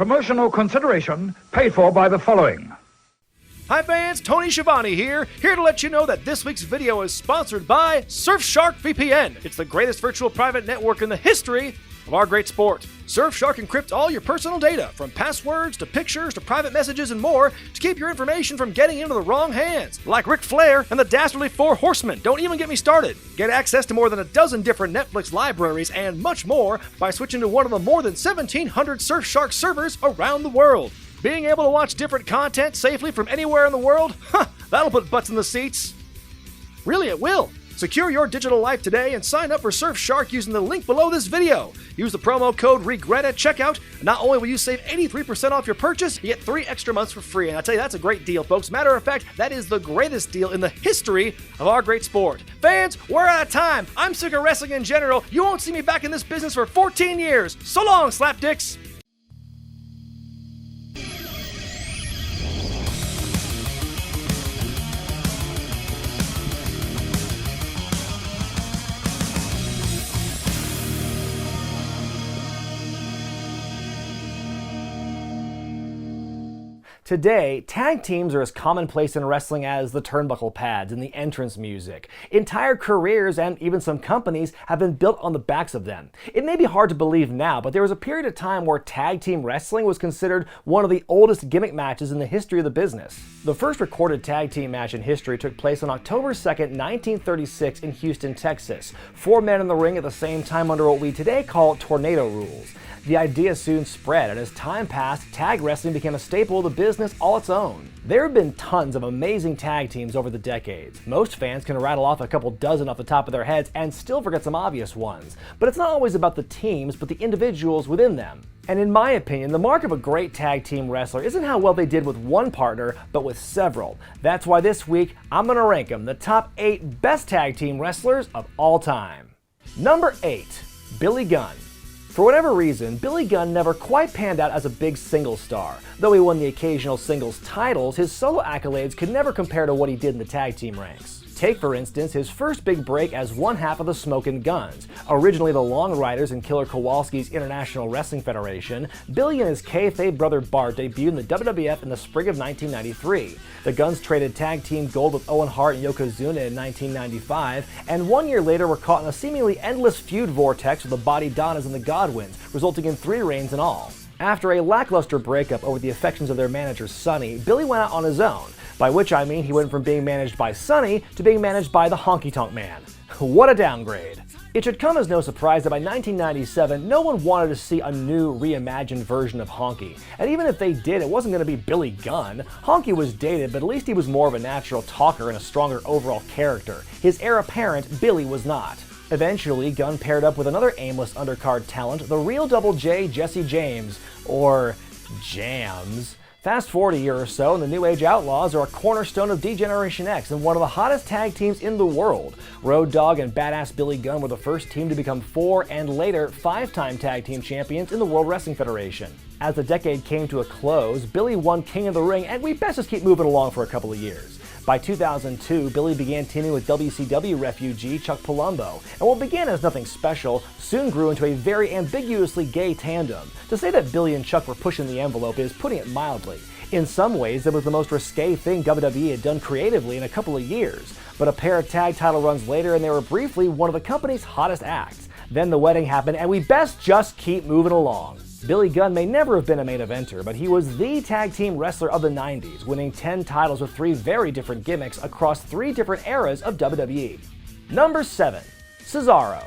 Promotional consideration paid for by the following. Hi fans, Tony Schiavone here to let you know that this week's video is sponsored by Surfshark VPN. It's the greatest virtual private network in the history of our great sport. Surfshark encrypts all your personal data, from passwords to pictures to private messages and more, to keep your information from getting into the wrong hands. Like Ric Flair and the Dastardly Four Horsemen. Don't even get me started. Get access to more than a dozen different Netflix libraries and much more by switching to one of the more than 1,700 Surfshark servers around the world. Being able to watch different content safely from anywhere in the world? That'll put butts in the seats. Really, it will. Secure your digital life today and sign up for Surfshark using the link below this video. Use the promo code WREGRET at checkout. And not only will you save 83% off your purchase, you get 3 extra months for free. And I tell you, that's a great deal, folks. Matter of fact, that is the greatest deal in the history of our great sport. Fans, we're out of time. I'm sick of wrestling in general. You won't see me back in this business for 14 years. So long, slapdicks. Today, tag teams are as commonplace in wrestling as the turnbuckle pads and the entrance music. Entire careers and even some companies have been built on the backs of them. It may be hard to believe now, but there was a period of time where tag team wrestling was considered one of the oldest gimmick matches in the history of the business. The first recorded tag team match in history took place on October 2nd, 1936 in Houston, Texas. 4 men in the ring at the same time under what we today call tornado rules. The idea soon spread, and as time passed, tag wrestling became a staple of the business all its own. There have been tons of amazing tag teams over the decades. Most fans can rattle off a couple dozen off the top of their heads and still forget some obvious ones. But it's not always about the teams, but the individuals within them. And in my opinion, the mark of a great tag team wrestler isn't how well they did with one partner, but with several. That's why this week, I'm going to rank them the top 8 best tag team wrestlers of all time. Number 8, Billy Gunn. For whatever reason, Billy Gunn never quite panned out as a big singles star. Though he won the occasional singles titles, his solo accolades could never compare to what he did in the tag team ranks. Take, for instance, his first big break as one half of the Smokin' Guns. Originally the Long Riders in Killer Kowalski's International Wrestling Federation, Billy and his kayfabe brother Bart debuted in the WWF in the spring of 1993. The Guns traded tag team gold with Owen Hart and Yokozuna in 1995, and 1 year later were caught in a seemingly endless feud vortex with the Body Donnas and the Godwins, resulting in 3 reigns in all. After a lackluster breakup over the affections of their manager Sonny, Billy went out on his own, by which I mean he went from being managed by Sonny to being managed by the Honky Tonk Man. What a downgrade. It should come as no surprise that by 1997, no one wanted to see a new, reimagined version of Honky. And even if they did, it wasn't going to be Billy Gunn. Honky was dated, but at least he was more of a natural talker and a stronger overall character. His heir apparent, Billy, was not. Eventually, Gunn paired up with another aimless undercard talent, the real Double J, Jesse James, or Jams. Fast forward a year or so, and the New Age Outlaws are a cornerstone of D-Generation X and one of the hottest tag teams in the world. Road Dogg and Badass Billy Gunn were the first team to become 4 and later 5-time tag team champions in the World Wrestling Federation. As the decade came to a close, Billy won King of the Ring, and we best just keep moving along for a couple of years. By 2002, Billy began teaming with WCW refugee Chuck Palumbo, and what began as nothing special soon grew into a very ambiguously gay tandem. To say that Billy and Chuck were pushing the envelope is putting it mildly. In some ways, it was the most risque thing WWE had done creatively in a couple of years, but a pair of tag title runs later and they were briefly one of the company's hottest acts. Then the wedding happened, and we best just keep moving along. Billy Gunn may never have been a main eventer, but he was the tag team wrestler of the 90s, winning 10 titles with 3 very different gimmicks across 3 different eras of WWE. Number 7, Cesaro.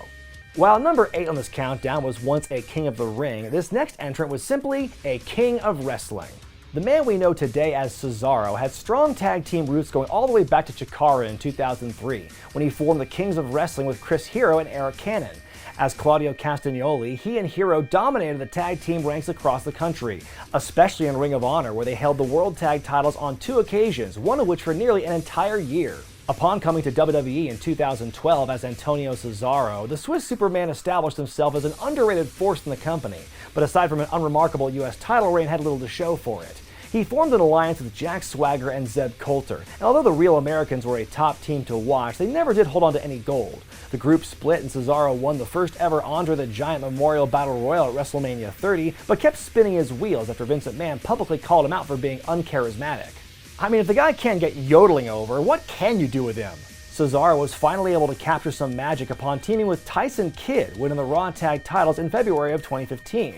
While number 8 on this countdown was once a king of the ring, this next entrant was simply a king of wrestling. The man we know today as Cesaro had strong tag team roots going all the way back to Chikara in 2003, when he formed the Kings of Wrestling with Chris Hero and Eric Cannon. As Claudio Castagnoli, he and Hero dominated the tag team ranks across the country, especially in Ring of Honor, where they held the World Tag titles on 2 occasions, one of which for nearly an entire year. Upon coming to WWE in 2012 as Antonio Cesaro, the Swiss Superman established himself as an underrated force in the company, but aside from an unremarkable US title reign, had little to show for it. He formed an alliance with Jack Swagger and Zeb Coulter, and although the Real Americans were a top team to watch, they never did hold on to any gold. The group split and Cesaro won the first ever Andre the Giant Memorial Battle Royal at WrestleMania 30, but kept spinning his wheels after Vince McMahon publicly called him out for being uncharismatic. I mean, if the guy can't get yodeling over, what can you do with him? Cesaro was finally able to capture some magic upon teaming with Tyson Kidd, winning the Raw Tag titles in February of 2015.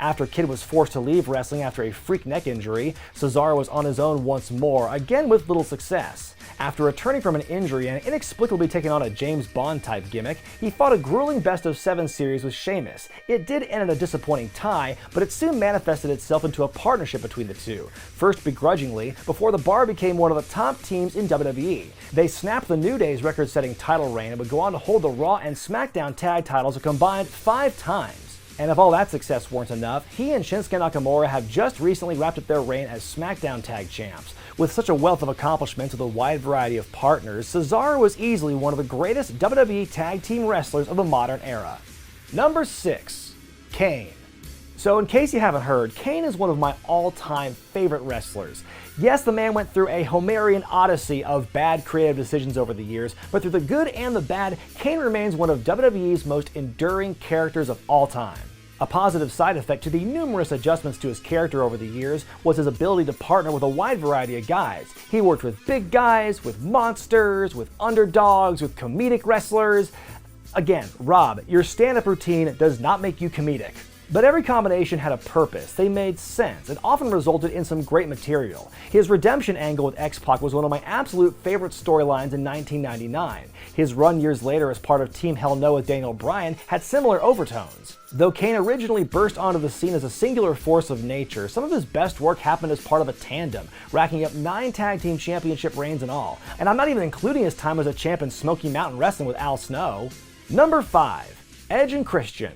After Kidd was forced to leave wrestling after a freak neck injury, Cesaro was on his own once more, again with little success. After returning from an injury and inexplicably taking on a James Bond-type gimmick, he fought a grueling best-of-7 series with Sheamus. It did end in a disappointing tie, but it soon manifested itself into a partnership between the two, first begrudgingly, before the Bar became one of the top teams in WWE. They snapped the New Day's record-setting title reign and would go on to hold the Raw and SmackDown tag titles a combined 5 times. And if all that success weren't enough, he and Shinsuke Nakamura have just recently wrapped up their reign as SmackDown Tag Champs. With such a wealth of accomplishments with a wide variety of partners, Cesaro was easily one of the greatest WWE tag team wrestlers of the modern era. Number 6. Kane. So in case you haven't heard, Kane is one of my all-time favorite wrestlers. Yes, the man went through a Homerian odyssey of bad creative decisions over the years, but through the good and the bad, Kane remains one of WWE's most enduring characters of all time. A positive side effect to the numerous adjustments to his character over the years was his ability to partner with a wide variety of guys. He worked with big guys, with monsters, with underdogs, with comedic wrestlers. Again, Rob, your stand-up routine does not make you comedic. But every combination had a purpose, they made sense, and often resulted in some great material. His redemption angle with X-Pac was one of my absolute favorite storylines in 1999. His run years later as part of Team Hell No with Daniel Bryan had similar overtones. Though Kane originally burst onto the scene as a singular force of nature, some of his best work happened as part of a tandem, racking up 9 tag team championship reigns in all. And I'm not even including his time as a champ in Smoky Mountain Wrestling with Al Snow. Number 5. Edge and Christian.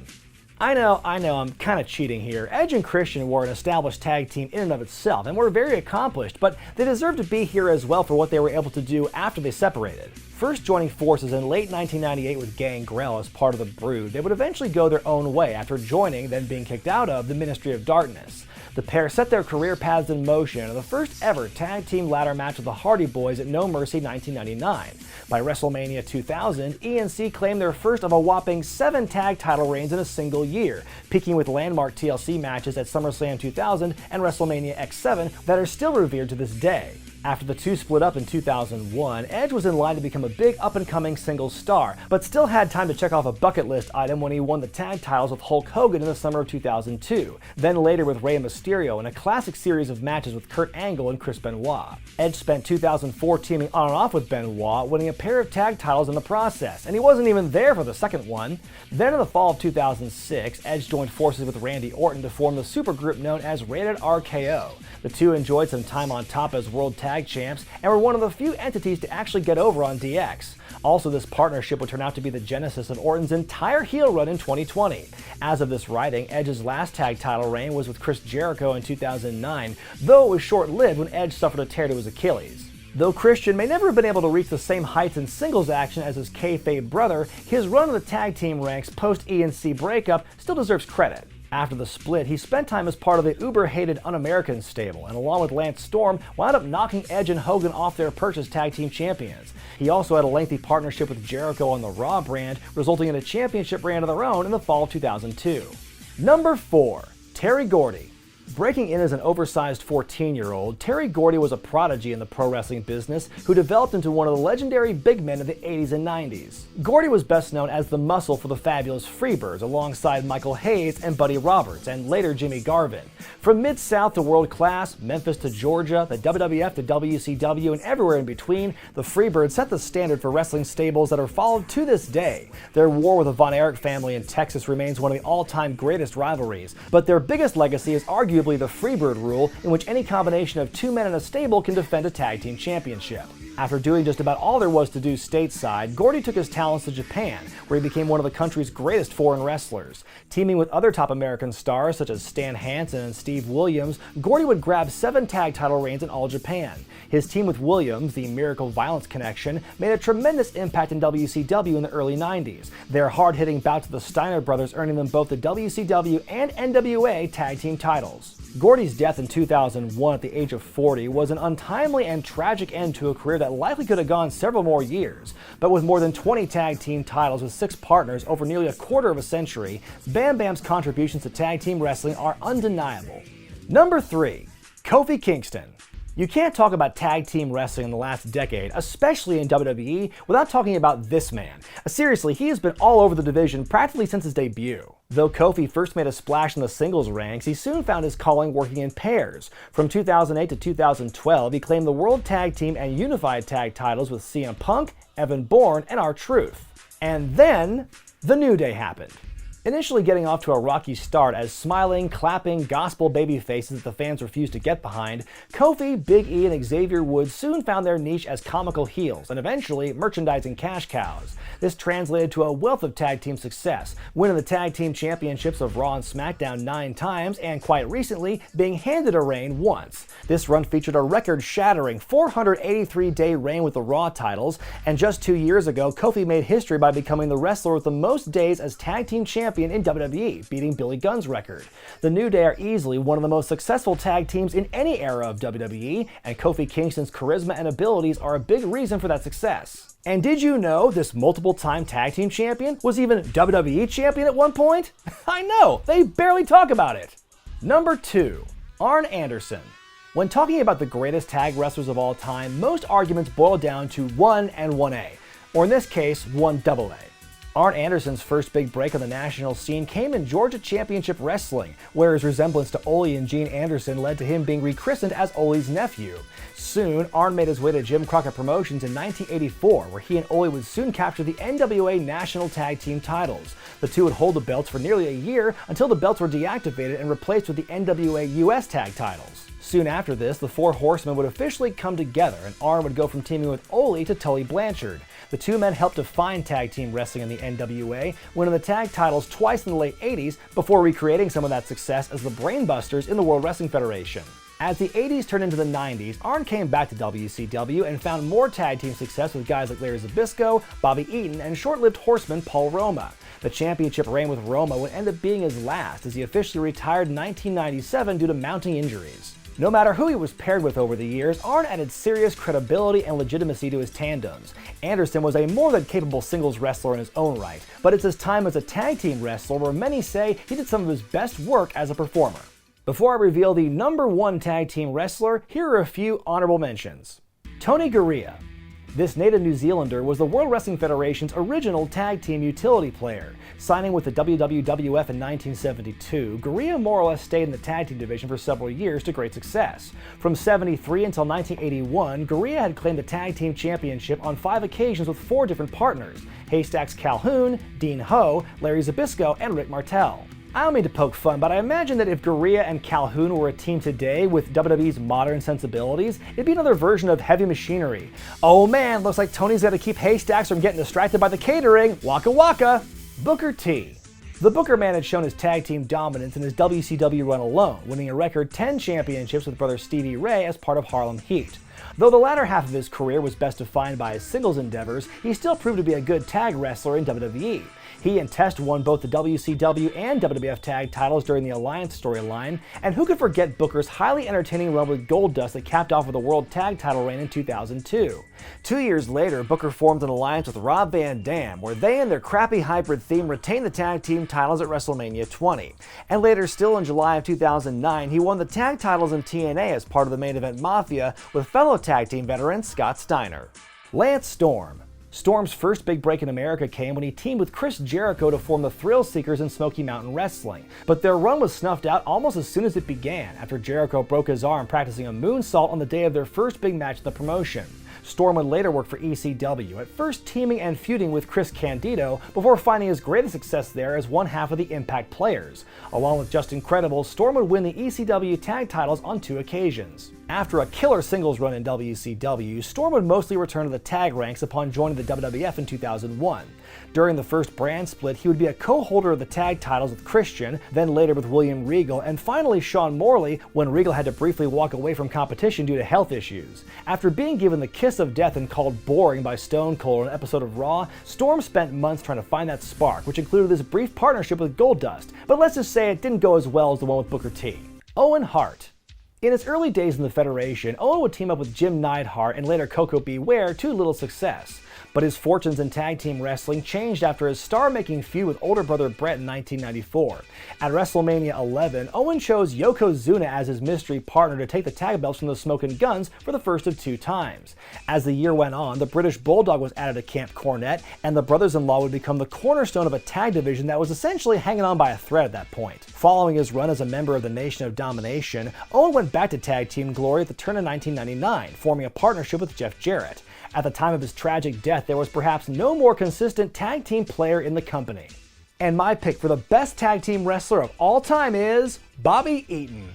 I know, I'm kind of cheating here. Edge and Christian were an established tag team in and of itself, and were very accomplished, but they deserve to be here as well for what they were able to do after they separated. First joining forces in late 1998 with Gangrel as part of the Brood, they would eventually go their own way after joining, then being kicked out of, the Ministry of Darkness. The pair set their career paths in motion in the first ever tag team ladder match with the Hardy Boys at No Mercy 1999. By WrestleMania 2000, ENC claimed their first of a whopping 7 tag title reigns in a single year, peaking with landmark TLC matches at SummerSlam 2000 and WrestleMania X7 that are still revered to this day. After the two split up in 2001, Edge was in line to become a big up-and-coming singles star, but still had time to check off a bucket list item when he won the tag titles with Hulk Hogan in the summer of 2002, then later with Rey Mysterio in a classic series of matches with Kurt Angle and Chris Benoit. Edge spent 2004 teaming on and off with Benoit, winning a pair of tag titles in the process, and he wasn't even there for the second one. Then in the fall of 2006, Edge joined forces with Randy Orton to form the supergroup known as Rated RKO. The two enjoyed some time on top as World Tag Champs and were one of the few entities to actually get over on DX. Also, this partnership would turn out to be the genesis of Orton's entire heel run in 2020. As of this writing, Edge's last tag title reign was with Chris Jericho in 2009, though it was short-lived when Edge suffered a tear to his Achilles. Though Christian may never have been able to reach the same heights in singles action as his kayfabe brother, his run in the tag team ranks post-ENC breakup still deserves credit. After the split, he spent time as part of the uber-hated Un-American stable, and along with Lance Storm, wound up knocking Edge and Hogan off their perch as tag team champions. He also had a lengthy partnership with Jericho on the Raw brand, resulting in a championship brand of their own in the fall of 2002. Number 4. Terry Gordy. Breaking in as an oversized 14-year-old, Terry Gordy was a prodigy in the pro wrestling business who developed into one of the legendary big men of the 80s and 90s. Gordy was best known as the muscle for the fabulous Freebirds alongside Michael Hayes and Buddy Roberts, and later Jimmy Garvin. From Mid-South to World Class, Memphis to Georgia, the WWF to WCW, and everywhere in between, the Freebirds set the standard for wrestling stables that are followed to this day. Their war with the Von Erich family in Texas remains one of the all-time greatest rivalries, but their biggest legacy is arguably the Freebird rule, in which any combination of 2 men in a stable can defend a tag team championship. After doing just about all there was to do stateside, Gordy took his talents to Japan, where he became one of the country's greatest foreign wrestlers. Teaming with other top American stars such as Stan Hansen and Steve Williams, Gordy would grab 7 tag title reigns in All Japan. His team with Williams, the Miracle Violence Connection, made a tremendous impact in WCW in the early 90s, their hard-hitting bouts with the Steiner brothers earning them both the WCW and NWA tag team titles. Gordy's death in 2001 at the age of 40 was an untimely and tragic end to a career that likely could have gone several more years, but with more than 20 tag team titles with 6 partners over nearly a quarter of a century, Bam Bam's contributions to tag team wrestling are undeniable. Number 3. Kofi Kingston. You can't talk about tag team wrestling in the last decade, especially in WWE, without talking about this man. Seriously, he has been all over the division practically since his debut. Though Kofi first made a splash in the singles ranks, he soon found his calling working in pairs. From 2008 to 2012, he claimed the World Tag Team and Unified Tag titles with CM Punk, Evan Bourne, and R-Truth. And then, the New Day happened. Initially getting off to a rocky start as smiling, clapping, gospel baby faces that the fans refused to get behind, Kofi, Big E, and Xavier Woods soon found their niche as comical heels and eventually merchandising cash cows. This translated to a wealth of tag team success, winning the tag team championships of Raw and SmackDown 9 times, and quite recently, being handed a reign once. This run featured a record-shattering 483-day reign with the Raw titles, and just 2 years ago, Kofi made history by becoming the wrestler with the most days as tag team champion in WWE, beating Billy Gunn's record. The New Day are easily one of the most successful tag teams in any era of WWE, and Kofi Kingston's charisma and abilities are a big reason for that success. And did you know this multiple-time tag team champion was even WWE champion at one point? I know, they barely talk about it. Number 2. Arn Anderson. When talking about the greatest tag wrestlers of all time, most arguments boil down to 1 and 1A, or in this case, 1AA. Arn Anderson's first big break on the national scene came in Georgia Championship Wrestling, where his resemblance to Ole and Gene Anderson led to him being rechristened as Ole's nephew. Soon, Arn made his way to Jim Crockett Promotions in 1984, where he and Ole would soon capture the NWA National Tag Team titles. The two would hold the belts for nearly a year until the belts were deactivated and replaced with the NWA US Tag titles. Soon after this, the Four Horsemen would officially come together, and Arn would go from teaming with Ole to Tully Blanchard. The two men helped define tag team wrestling in the NWA, winning the tag titles twice in the late 80s before recreating some of that success as the Brainbusters in the World Wrestling Federation. As the 80s turned into the 90s, Arn came back to WCW and found more tag team success with guys like Larry Zbyszko, Bobby Eaton, and short-lived horseman Paul Roma. The championship reign with Roma would end up being his last, as he officially retired in 1997 due to mounting injuries. No matter who he was paired with over the years, Arn added serious credibility and legitimacy to his tandems. Anderson was a more than capable singles wrestler in his own right, but it's his time as a tag team wrestler where many say he did some of his best work as a performer. Before I reveal the number 1 tag team wrestler, here are a few honorable mentions. Tony Garea. This native New Zealander was the World Wrestling Federation's original tag team utility player. Signing with the WWF in 1972, Garea more or less stayed in the tag team division for several years to great success. From 73 until 1981, Garea had claimed the tag team championship on 5 occasions with 4 different partners: Haystacks Calhoun, Dean Ho, Larry Zbyszko, and Rick Martel. I don't mean to poke fun, but I imagine that if Garea and Calhoun were a team today with WWE's modern sensibilities, it'd be another version of Heavy Machinery. Oh man, looks like Tony's got to keep Haystacks from getting distracted by the catering. Waka waka! Booker T. The Booker man had shown his tag team dominance in his WCW run alone, winning a record 10 championships with brother Stevie Ray as part of Harlem Heat. Though the latter half of his career was best defined by his singles endeavors, he still proved to be a good tag wrestler in WWE. He and Test won both the WCW and WWF tag titles during the Alliance storyline, and who could forget Booker's highly entertaining run with Goldust that capped off with a World Tag title reign in 2002. 2 years later, Booker formed an alliance with Rob Van Dam, where they and their crappy hybrid theme retained the tag team titles at WrestleMania 20. And later, still in July of 2009, he won the tag titles in TNA as part of the Main Event Mafia with fellow tag team veteran Scott Steiner. Lance Storm. Storm's first big break in America came when he teamed with Chris Jericho to form the Thrill Seekers in Smoky Mountain Wrestling. But their run was snuffed out almost as soon as it began, after Jericho broke his arm practicing a moonsault on the day of their first big match in the promotion. Storm would later work for ECW, at first teaming and feuding with Chris Candido before finding his greatest success there as one half of the Impact Players. Along with Justin Credible, Storm would win the ECW tag titles on 2 occasions. After a killer singles run in WCW, Storm would mostly return to the tag ranks upon joining the WWF in 2001. During the first brand split, he would be a co-holder of the tag titles with Christian, then later with William Regal, and finally Sean Morley when Regal had to briefly walk away from competition due to health issues. After being given the kiss of death and called boring by Stone Cold on an episode of Raw, Storm spent months trying to find that spark, which included this brief partnership with Goldust, but let's just say it didn't go as well as the one with Booker T. Owen Hart. In his early days in the Federation, Owen would team up with Jim Neidhart and later Koko B. Ware to little success. But his fortunes in tag team wrestling changed after his star-making feud with older brother Bret in 1994. At WrestleMania 11, Owen chose Yokozuna as his mystery partner to take the tag belts from the Smokin' Guns for the first of 2 times. As the year went on, the British Bulldog was added to Camp Cornette, and the brothers-in-law would become the cornerstone of a tag division that was essentially hanging on by a thread at that point. Following his run as a member of the Nation of Domination, Owen went back to tag team glory at the turn of 1999, forming a partnership with Jeff Jarrett. At the time of his tragic death, there was perhaps no more consistent tag team player in the company. And my pick for the best tag team wrestler of all time is Bobby Eaton.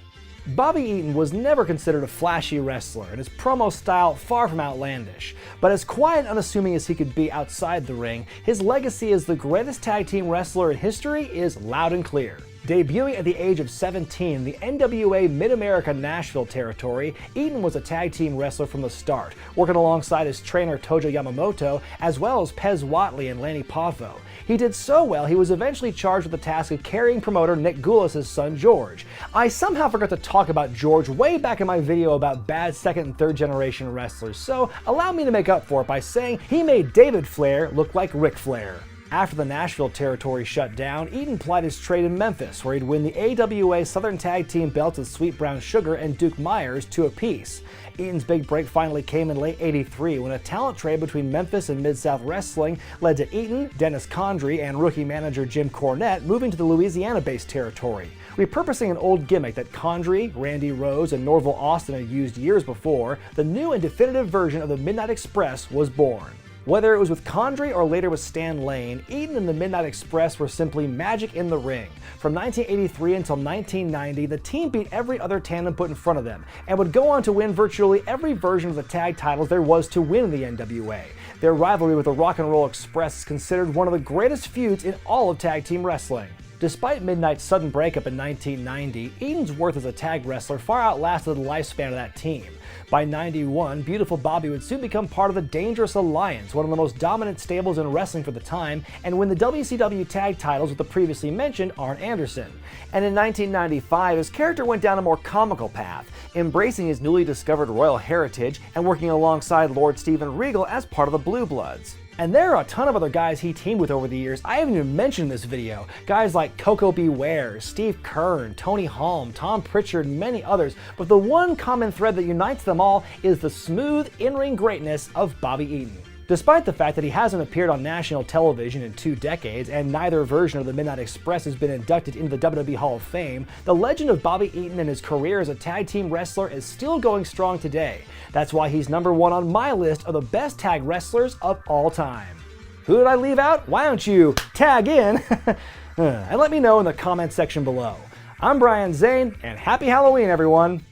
Bobby Eaton was never considered a flashy wrestler, and his promo style far from outlandish. But as quiet and unassuming as he could be outside the ring, his legacy as the greatest tag team wrestler in history is loud and clear. Debuting at the age of 17 in the NWA Mid-America Nashville territory, Eaton was a tag team wrestler from the start, working alongside his trainer Tojo Yamamoto, as well as Pez Whatley and Lanny Poffo. He did so well, he was eventually charged with the task of carrying promoter Nick Goulas' son George. I somehow forgot to talk about George way back in my video about bad second and third generation wrestlers, so allow me to make up for it by saying he made David Flair look like Ric Flair. After the Nashville territory shut down, Eaton plied his trade in Memphis, where he'd win the AWA Southern Tag Team belts with Sweet Brown Sugar and Duke Myers 2 apiece. Eaton's big break finally came in late '83 when a talent trade between Memphis and Mid-South Wrestling led to Eaton, Dennis Condrey, and rookie manager Jim Cornette moving to the Louisiana-based territory. Repurposing an old gimmick that Condrey, Randy Rose, and Norville Austin had used years before, the new and definitive version of the Midnight Express was born. Whether it was with Condrey or later with Stan Lane, Eaton and the Midnight Express were simply magic in the ring. From 1983 until 1990, the team beat every other tandem put in front of them, and would go on to win virtually every version of the tag titles there was to win in the NWA. Their rivalry with the Rock and Roll Express is considered one of the greatest feuds in all of tag team wrestling. Despite Midnight's sudden breakup in 1990, Eaton's worth as a tag wrestler far outlasted the lifespan of that team. By '91, Beautiful Bobby would soon become part of the Dangerous Alliance, one of the most dominant stables in wrestling for the time, and win the WCW tag titles with the previously mentioned Arn Anderson. And in 1995, his character went down a more comical path, embracing his newly discovered royal heritage and working alongside Lord Steven Regal as part of the Blue Bloods. And there are a ton of other guys he teamed with over the years I haven't even mentioned in this video. Guys like Koko B. Ware, Steve Kern, Tony Halm, Tom Pritchard, and many others. But the one common thread that unites them all is the smooth in-ring greatness of Bobby Eaton. Despite the fact that he hasn't appeared on national television in 2 decades, and neither version of the Midnight Express has been inducted into the WWE Hall of Fame, the legend of Bobby Eaton and his career as a tag team wrestler is still going strong today. That's why he's number 1 on my list of the best tag wrestlers of all time. Who did I leave out? Why don't you tag in and let me know in the comments section below. I'm Brian Zane, and happy Halloween, everyone!